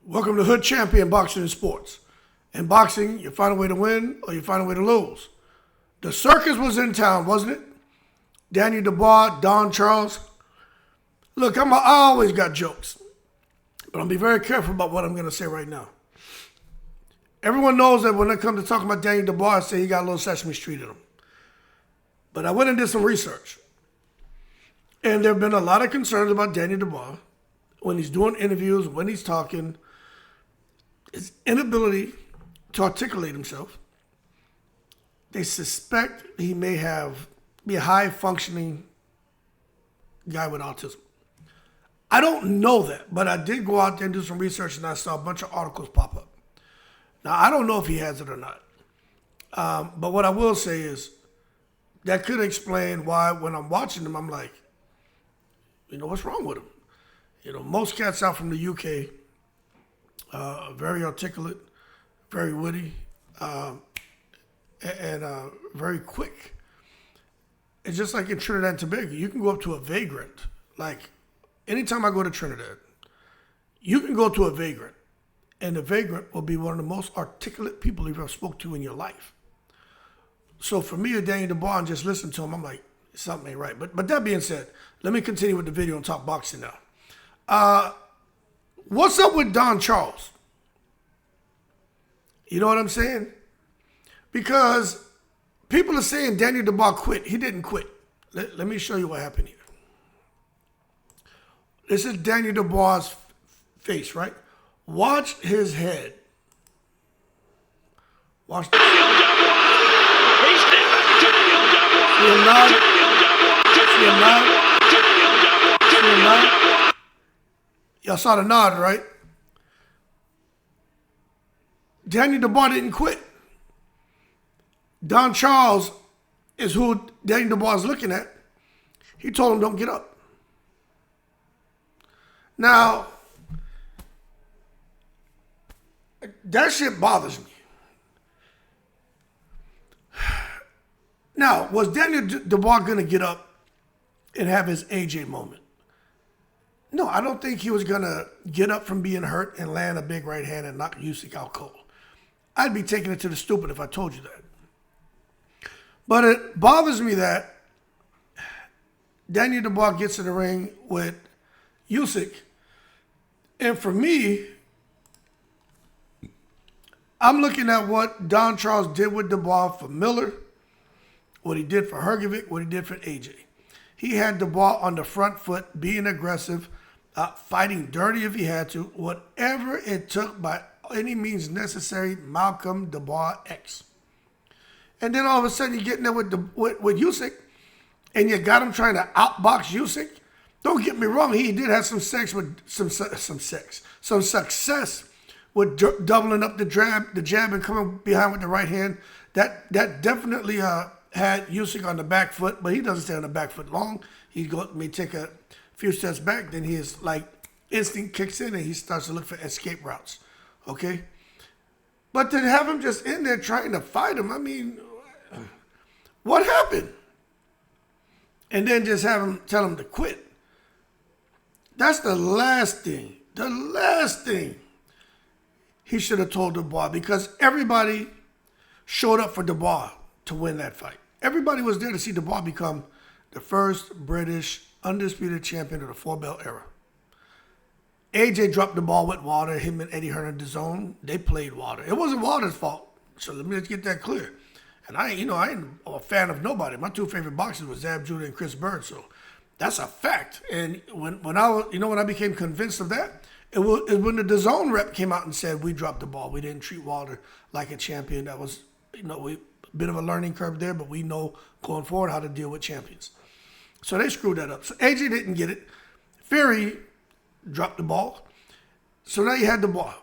Welcome to Hood Champion Boxing and Sports. In boxing, you find a way to win or you find a way to lose. The Circus was in town, wasn't it? Daniel Dubois, Don Charles. Look, I always got jokes, but I'll be very careful about what I'm going to say right now. Everyone knows that when it comes to talking about Daniel Dubois, I say he got a little Sesame Street in him. But I went and did some research. And there have been a lot of concerns about Daniel Dubois when he's doing interviews, when he's talking, his inability to articulate himself. They suspect he may be a high-functioning guy with autism. I don't know that, but I did go out there and do some research, and I saw a bunch of articles pop up. Now, I don't know if he has it or not. But what I will say is that could explain why when I'm watching him, I'm like, what's wrong with him? Most cats out from the UK, very articulate, very witty, and very quick. It's just like in Trinidad and Tobago. You can go up to a vagrant. Like, anytime I go to Trinidad, you can go to a vagrant, and the vagrant will be one of the most articulate people you've ever spoke to in your life. So for me, Daniel Dubois, and just listen to him, I'm like, something ain't right. But that being said, let me continue with the video and talk boxing now. What's up with Don Charles? You know what I'm saying? Because people are saying Daniel Dubois quit. He didn't quit. Let me show you what happened here. This is Daniel Dubois' face, right? Watch his head. Watch this. See him nod? See him nod? See him nod? Y'all saw the nod, right? Daniel Dubois didn't quit. Don Charles is who Daniel Dubois is looking at. He told him, don't get up. Now, that shit bothers me. Now, was Daniel Dubois going to get up and have his AJ moment? No, I don't think he was going to get up from being hurt and land a big right hand and knock Usyk out cold. I'd be taking it to the stupid if I told you that. But it bothers me that Daniel Dubois gets in the ring with Usyk. And for me, I'm looking at what Don Charles did with Dubois for Miller, what he did for Hrgovic, what he did for AJ. He had Dubois on the front foot, being aggressive, fighting dirty if he had to, whatever it took by any means necessary, Malcolm Dubois X. And then all of a sudden you're getting there with Usyk, and you got him trying to outbox Usyk. Don't get me wrong, he did have some success with doubling up the jab and coming behind with the right hand. That definitely had Usyk on the back foot, but he doesn't stay on the back foot long. He may take a few steps back, then his instinct kicks in and he starts to look for escape routes. Okay? But to have him just in there trying to fight him, I mean, what happened? And then just tell him to quit. That's the last thing he should have told Dubois, because everybody showed up for Dubois to win that fight. Everybody was there to see Dubois become the first British undisputed champion of the four-belt era. AJ dropped the ball with Wilder. Him and Eddie Hearn in the zone. They played Wilder. It wasn't Wilder's fault. So let me just get that clear. And I ain't a fan of nobody. My two favorite boxers were Zab Judah and Chris Bird. So that's a fact. And when I became convinced of that, it was when the DAZN rep came out and said we dropped the ball. We didn't treat Wilder like a champion. That was a bit of a learning curve there, but we know going forward how to deal with champions. So they screwed that up. So AJ didn't get it. Fury dropped the ball. So now you had Dubois.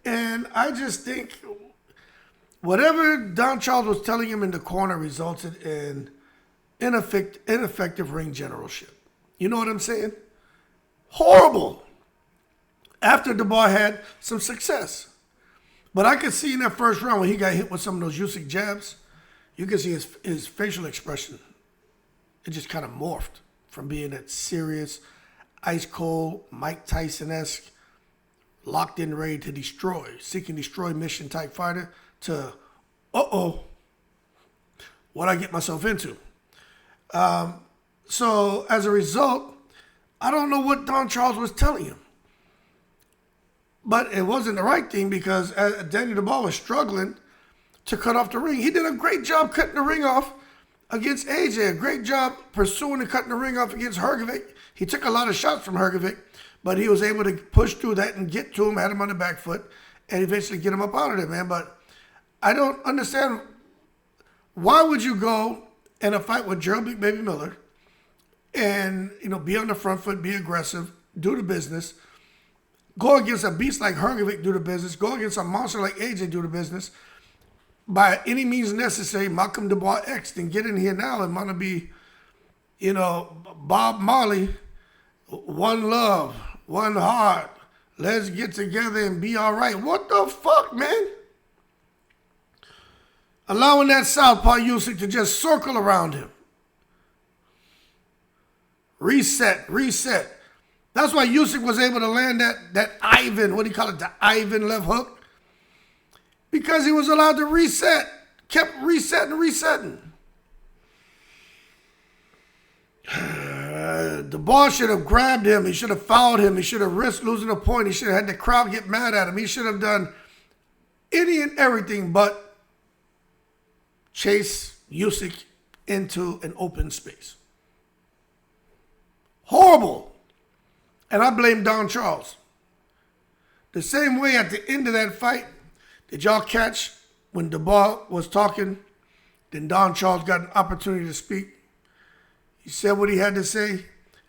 And I just think whatever Don Charles was telling him in the corner resulted in ineffective ring generalship. You know what I'm saying? Horrible. After Dubois had some success. But I could see in that first round when he got hit with some of those Usyk jabs, you could see his facial expression. It just kind of morphed from being that serious, ice cold, Mike Tyson-esque, locked in, ready to destroy, seek and destroy mission type fighter to, what I get myself into. So as a result, I don't know what Don Charles was telling him. But it wasn't the right thing because Daniel Dubois was struggling to cut off the ring. He did a great job cutting the ring off against AJ. A great job pursuing and cutting the ring off against Hrgovic. He took a lot of shots from Hrgovic, but he was able to push through that and get to him, had him on the back foot, and eventually get him up out of there, man. But I don't understand, why would you go in a fight with Gerald Big Baby Miller and, be on the front foot, be aggressive, do the business, go against a beast like Hrgovic, do the business, go against a monster like AJ, do the business, by any means necessary, Malcolm Dubois X, then get in here now and want to be, Bob Marley, one love, one heart, let's get together and be all right. What the fuck, man? Allowing that southpaw Usyk to just circle around him. Reset. That's why Usyk was able to land that Ivan, what do you call it, the Ivan left hook? Because he was allowed to reset. Kept resetting. Dubois should have grabbed him. He should have fouled him. He should have risked losing a point. He should have had the crowd get mad at him. He should have done any and everything but chase Usyk into an open space. Horrible. And I blame Don Charles. The same way at the end of that fight, did y'all catch when Dubois was talking? Then Don Charles got an opportunity to speak. He said what he had to say.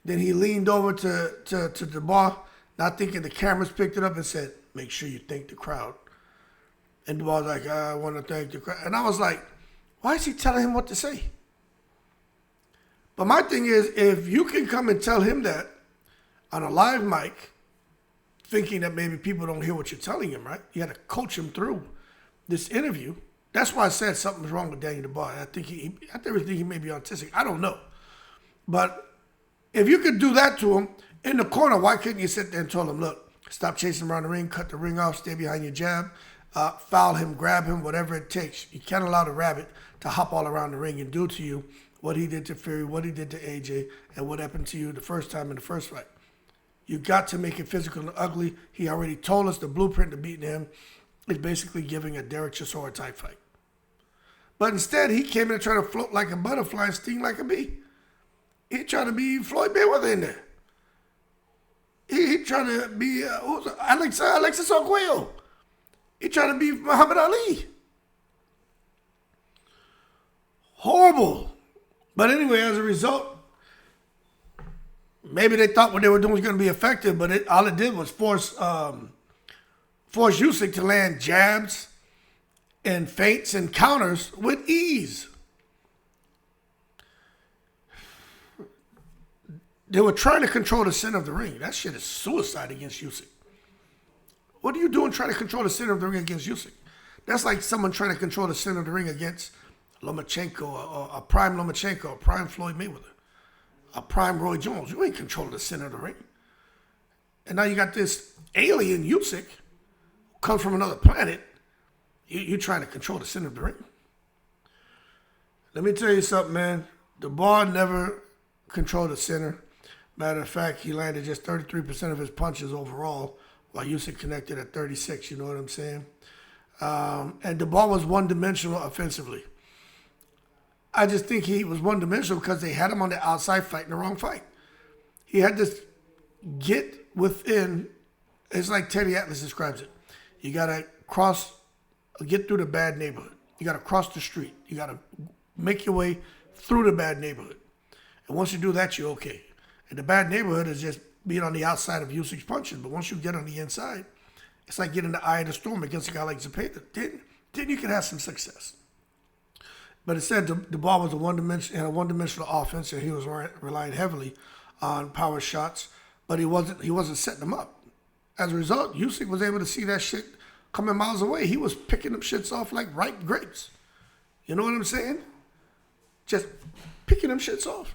Then he leaned over to Dubois, not thinking the cameras picked it up, and said, make sure you thank the crowd. And Dubois was like, I want to thank the crowd. And I was like, why is he telling him what to say? But my thing is, if you can come and tell him that on a live mic, thinking that maybe people don't hear what you're telling him, right? You had to coach him through this interview. That's why I said something's wrong with Daniel Dubois. I think he may be autistic. I don't know. But if you could do that to him in the corner, why couldn't you sit there and tell him, look, stop chasing him around the ring, cut the ring off, stay behind your jab, foul him, grab him, whatever it takes. You can't allow the rabbit to hop all around the ring and do to you what he did to Fury, what he did to AJ, and what happened to you the first time in the first fight. You got to make it physical and ugly. He already told us the blueprint to beating him is basically giving a Derek Chisora type fight. But instead, he came in trying to float like a butterfly and sting like a bee. He tried to be Floyd Mayweather in there. He tried to be Alexis Arguello. He tried to be Muhammad Ali. Horrible. But anyway, as a result, maybe they thought what they were doing was going to be effective, but all it did was force Usyk to land jabs and feints and counters with ease. They were trying to control the center of the ring. That shit is suicide against Usyk. What are you doing trying to control the center of the ring against Usyk? That's like someone trying to control the center of the ring against Lomachenko, or a prime Lomachenko, a prime Floyd Mayweather, a prime Roy Jones. You ain't controlling the center of the ring. And now you got this alien Usyk who comes from another planet. You're trying to control the center of the ring. Let me tell you something, man. Dubois never controlled the center. Matter of fact, he landed just 33% of his punches overall, while Usyk connected at 36%, you know what I'm saying? And Dubois was one-dimensional offensively. I just think he was one-dimensional because they had him on the outside fighting the wrong fight. He had to get within, it's like Teddy Atlas describes it. You got to get through the bad neighborhood. You got to cross the street. You got to make your way through the bad neighborhood. And once you do that, you're okay. And the bad neighborhood is just being on the outside of Usyk's punches. But once you get on the inside, it's like getting the eye of the storm against a guy like Zepeda. Then you can have some success. But instead, Dubois was a one-dimensional offense, and he was relying heavily on power shots. But he wasn't setting them up. As a result, Usyk was able to see that shit coming miles away. He was picking them shits off like ripe grapes. You know what I'm saying? Just picking them shits off.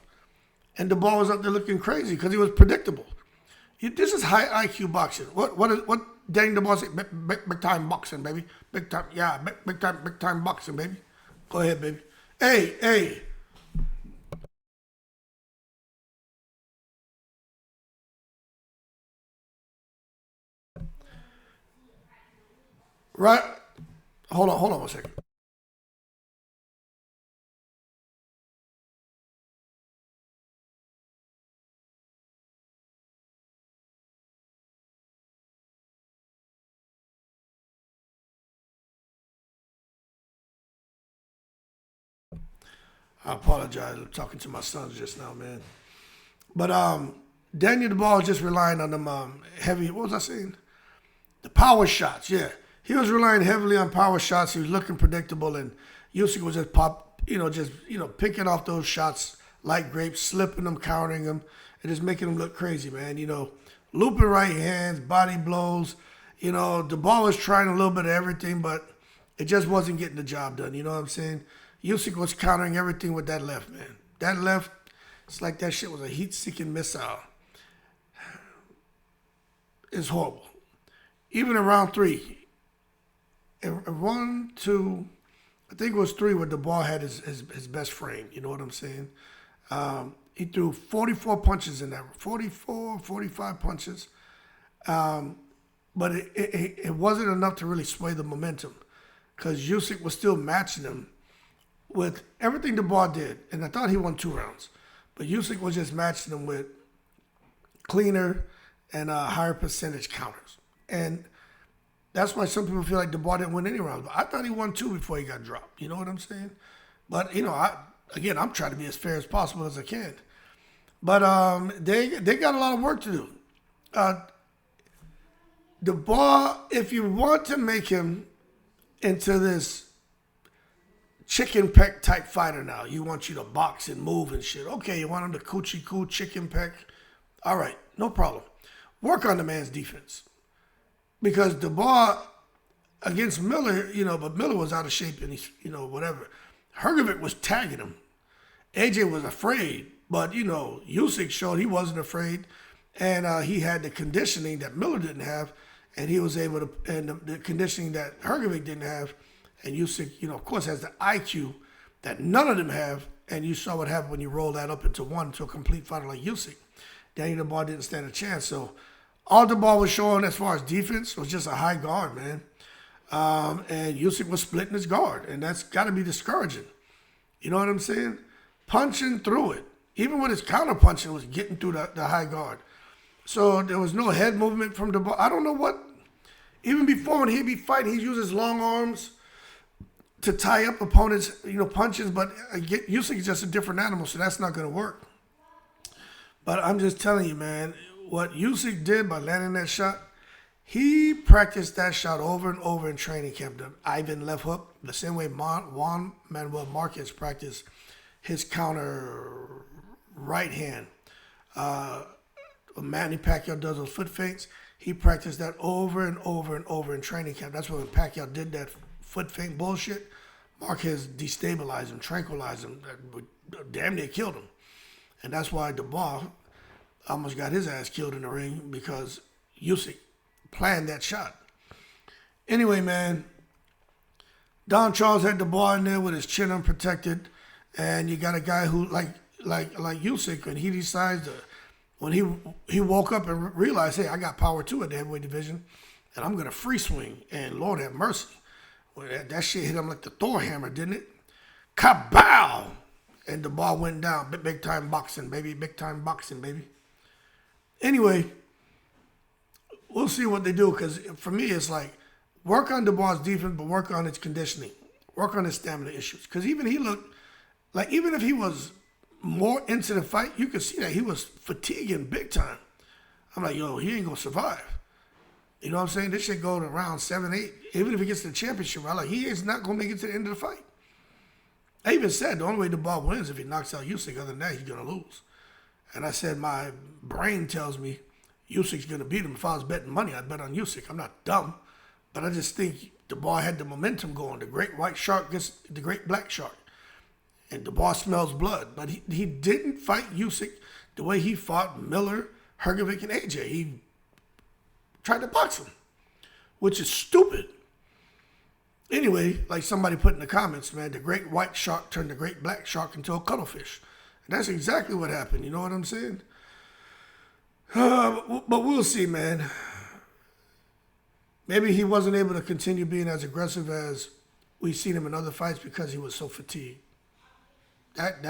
And Dubois was up there looking crazy because he was predictable. This is high IQ boxing. What Daniel Dubois say? Big time boxing, baby. Big time, yeah, big time boxing, baby. Go ahead, baby. Hey. Right. Hold on 1 second. I apologize. I'm talking to my sons just now, man. But Daniel Dubois was just relying on them heavy. What was I saying? The power shots. Yeah, he was relying heavily on power shots. He was looking predictable, and Usyk was just picking off those shots like grapes, slipping them, countering them, and just making them look crazy, man. Looping right hands, body blows. Dubois was trying a little bit of everything, but it just wasn't getting the job done. You know what I'm saying? Usyk was countering everything with that left, man. That left, it's like that shit was a heat-seeking missile. It's horrible. Even in round 3, in 1, 2, I think it was 3 where Dubois had his best frame. You know what I'm saying? He threw 44 punches in that, 44, 45 punches. But it wasn't enough to really sway the momentum because Usyk was still matching him with everything Dubois did. And I thought he won 2 rounds. But Usyk was just matching him with cleaner and higher percentage counters. And that's why some people feel like Dubois didn't win any rounds. But I thought he won 2 before he got dropped. You know what I'm saying? But, I'm trying to be as fair as possible as I can. But they got a lot of work to do. Dubois, if you want to make him into this chicken peck type fighter now, you want you to box and move and shit. Okay, you want him to coochie coo chicken peck. All right, no problem. Work on the man's defense. Because Dubois against Miller, but Miller was out of shape and he's, whatever. Hrgovic was tagging him. AJ was afraid, but, Usyk showed he wasn't afraid. And he had the conditioning that Miller didn't have. And he was able to, and the conditioning that Hrgovic didn't have. And Usyk, of course, has the IQ that none of them have. And you saw what happened when you roll that up into a complete fighter like Usyk. Daniel Dubois didn't stand a chance. So all Dubois was showing as far as defense was just a high guard, man. And Usyk was splitting his guard. And that's got to be discouraging. You know what I'm saying? Punching through it. Even with his counter punching was getting through the high guard. So there was no head movement from Dubois. I don't know what. Even before when he'd be fighting, he'd use his long arms to tie up opponents' punches. But Usyk is just a different animal, so that's not going to work. But I'm just telling you, man, what Usyk did by landing that shot, he practiced that shot over and over in training camp. The Ivan left hook, the same way Juan Manuel Marquez practiced his counter right hand. Manny Pacquiao does those foot feints. He practiced that over and over and over in training camp. That's when Pacquiao did that foot feint bullshit. Marquez destabilized him, tranquilized him, damn near killed him. And that's why Dubois almost got his ass killed in the ring because Usyk planned that shot. Anyway, man, Don Charles had Dubois in there with his chin unprotected, and you got a guy who like Usyk, and he decides to. When he woke up and realized, hey, I got power too at the heavyweight division, and I'm going to free swing. And Lord have mercy. Well, that shit hit him like the Thor hammer, didn't it? Kabow! And the ball went down. Big time boxing, baby. Big time boxing, baby. Anyway, we'll see what they do, because for me, it's like, work on Dubois' defense, but work on his conditioning. Work on his stamina issues. Because even he looked, like, even if he was more into the fight, you could see that he was fatiguing big time. I'm like, yo, he ain't gonna survive. You know what I'm saying? This shit go to round 7, 8. Even if he gets to the championship, I'm like, he is not gonna make it to the end of the fight. I even said the only way Dubois wins is if he knocks out Usyk. Other than that, he's gonna lose. And I said my brain tells me Usyk's gonna beat him. If I was betting money, I'd bet on Usyk. I'm not dumb, but I just think Dubois had the momentum going. The great white shark gets the great black shark. And Dubois smells blood, but he didn't fight Usyk the way he fought Miller, Hergovic and AJ. He tried to box him, which is stupid. Anyway, like somebody put in the comments, man, the great white shark turned the great black shark into a cuttlefish. And that's exactly what happened. You know what I'm saying? But we'll see, man. Maybe he wasn't able to continue being as aggressive as we've seen him in other fights because he was so fatigued. That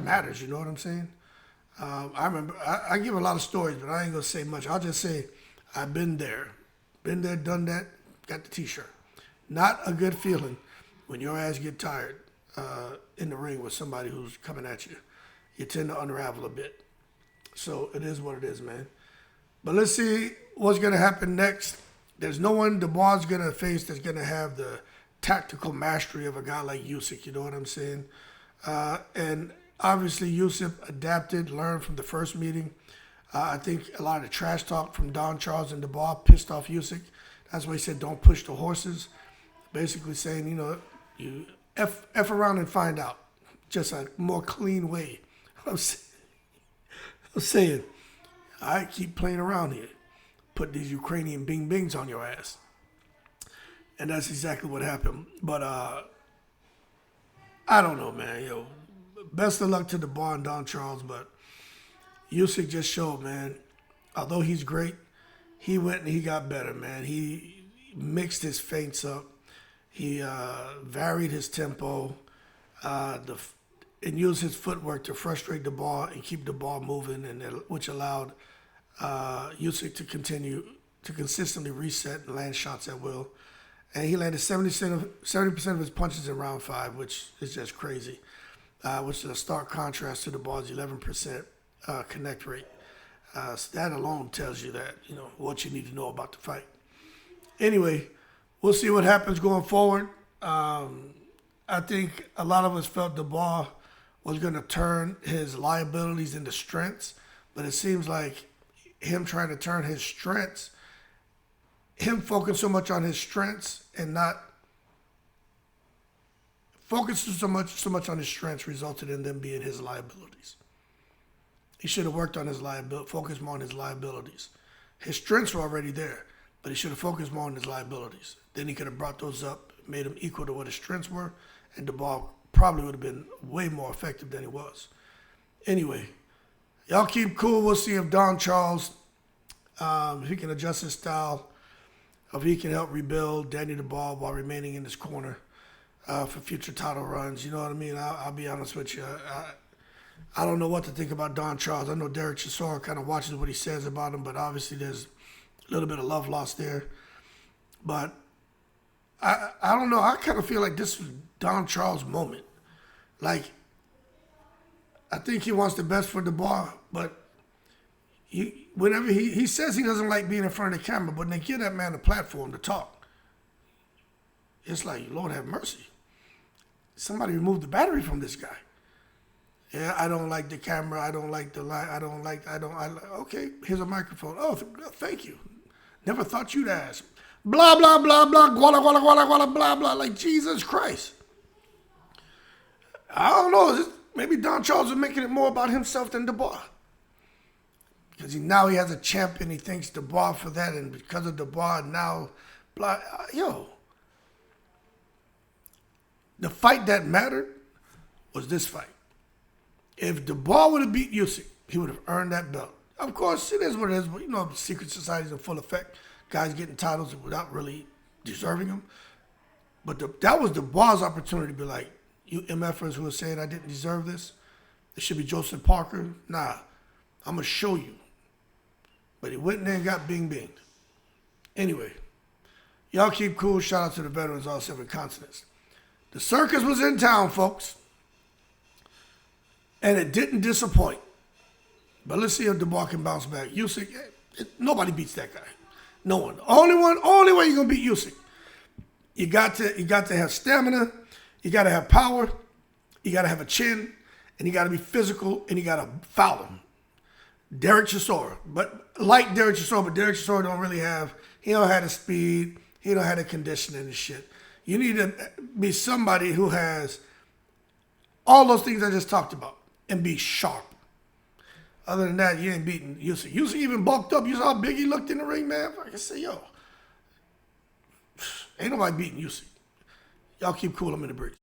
matters. You know what I'm saying? I remember I give a lot of stories, but I ain't gonna say much. I'll just say I've been there, done that. Got the T-shirt. Not a good feeling when your ass get tired in the ring with somebody who's coming at you. You tend to unravel a bit. So it is what it is, man. But let's see what's going to happen next. There's no one Dubois is going to face that's going to have the tactical mastery of a guy like Usyk. You know what I'm saying? And obviously Usyk adapted, learned from the first meeting. I think a lot of the trash talk from Don Charles and Dubois pissed off Usyk. That's why he said, don't push the horses. Basically saying, you know, you F around and find out. Just a more clean way. I'm saying, I keep playing around here. Put these Ukrainian bing bings on your ass. And that's exactly what happened. But I don't know, man. Yo, best of luck to Dubois and Don Charles. But Usyk just showed, man, although he's great, he went and he got better, man. He mixed his feints up. He varied his tempo and used his footwork to frustrate Dubois and keep Dubois moving, and which allowed Usyk to continue to consistently reset and land shots at will. And he landed 70% of his punches in round 5, which is just crazy, which is a stark contrast to Dubois' 11% connect rate. So that alone tells you that, you know, what you need to know about the fight. Anyway, we'll see what happens going forward. I think a lot of us felt Dubois was going to turn his liabilities into strengths, but it seems like him trying to turn his strengths, him focusing so much on his strengths and not focusing so much on his strengths resulted in them being his liabilities. He should have worked on his liability, focused more on his liabilities. His strengths were already there, but he should have focused more on his liabilities. Then he could have brought those up, made them equal to what his strengths were, and Dubois probably would have been way more effective than he was. Anyway, y'all keep cool. We'll see if Don Charles, if he can adjust his style, if he can help rebuild Danny Dubois while remaining in his corner for future title runs. You know what I mean? I'll be honest with you. I don't know what to think about Don Charles. I know Derek Chisora kind of watches what he says about him, but obviously there's a little bit of love lost there. But I don't know. I kind of feel like this was Don Charles' moment. Like, I think he wants the best for Dubois, but whenever he says he doesn't like being in front of the camera, but when they give that man a platform to talk, it's like, Lord have mercy. Somebody remove the battery from this guy. Yeah, I don't like the camera. I don't like the light. Okay, here's a microphone. Oh, thank you. Never thought you'd ask. Blah, blah, blah, blah, guala, guala, guala, guala, blah, blah. Like, Jesus Christ. I don't know. Maybe Don Charles is making it more about himself than Dubois. Because now he has a champion. He thanks Dubois for that. And because of Dubois, now, blah. Yo. The fight that mattered was this fight. If Dubois would have beat Usyk, he would have earned that belt. Of course, it is what it is. But you know, secret societies in full effect. Guys getting titles without really deserving them. But that was Dubois' opportunity to be like, you MFers who are saying I didn't deserve this, it should be Joseph Parker. Nah, I'm going to show you. But he went in there and got bing-binged. Anyway, y'all keep cool. Shout out to the veterans, all 7 continents. The circus was in town, folks. And it didn't disappoint. But let's see if Dubois can bounce back. Usyk, nobody beats that guy. No one. Only way you're gonna beat Usyk. You got to have stamina. You got to have power. You got to have a chin, and you got to be physical, and you got to foul him. Derek Chisora, but Derek Chisora don't really have. He don't have the speed. He don't have the conditioning and shit. You need to be somebody who has all those things I just talked about and be sharp. Other than that, you ain't beating Usyk. Usyk even bulked up. You saw how big he looked in the ring, man? I can say, yo, ain't nobody beating Usyk. Y'all keep cool. I'm in the breeze.